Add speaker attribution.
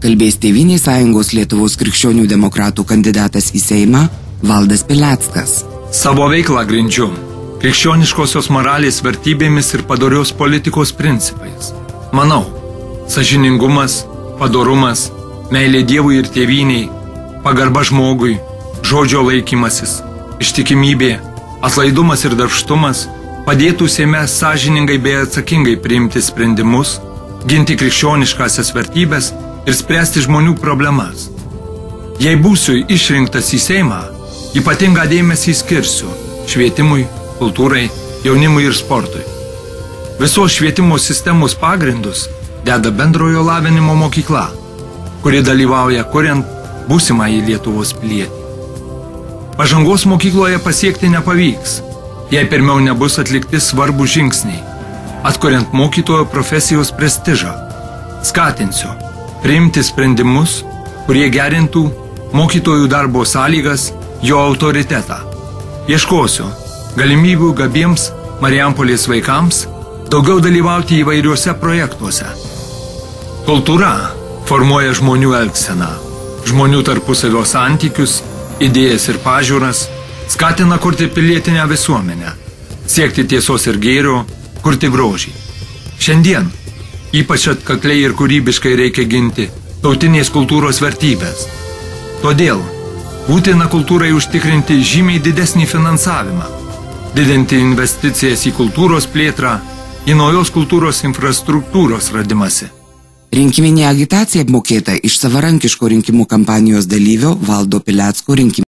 Speaker 1: Kalbės Tėvynės sąjungos Lietuvos krikščionių demokratų kandidatas į Seimą Valdas Pileckas.
Speaker 2: Savo veiklą grindžiu krikščioniškosios moralės vertybėmis ir padorios politikos principais. Manau, sąžiningumas, padorumas, meilė Dievui ir tėvynei, pagarba žmogui, žodžio laikymasis, ištikimybė, atlaidumas ir darbštumas padėtų Seime sąžiningai bei atsakingai priimti sprendimus, ginti krikščioniškasias vertybės ir spręsti žmonių problemas. Jei būsiu išrinktas į Seimą, ypatingą dėmesį skirsiu švietimui, kultūrai, jaunimui ir sportui. Visos švietimo sistemos pagrindus deda bendrojo lavinimo mokykla, kuri dalyvauja kuriant būsimąjį Lietuvos pilietį. Pažangos mokykloje pasiekti nepavyks, jei pirmiau nebus atlikti svarbūs žingsniai, atkuriant mokytojo profesijos prestižą. Skatinsiu priimti sprendimus, kurie gerintų mokytojų darbo sąlygas, jo autoritetą. Ieškosiu galimybių gabiems Marijampolės vaikams daugiau dalyvauti įvairiuose projektuose. Kultūra formuoja žmonių elgseną, žmonių tarpusavio santykius, idėjas ir pažiūras, skatina kurti pilietinę visuomenę, siekti tiesos ir gėrio, kurti grožį. Šiandien ypač atkakliai ir kūrybiškai reikia ginti tautinės kultūros vertybės. Todėl būtina kultūrai užtikrinti žymiai didesnį finansavimą, didinti investicijas į kultūros plėtrą, į naujos kultūros infrastruktūros radimąsi.
Speaker 1: Rinkiminė agitacija apmokėta iš savarankiško rinkimų kampanijos dalyvio Valdo Pilecko rinkimų.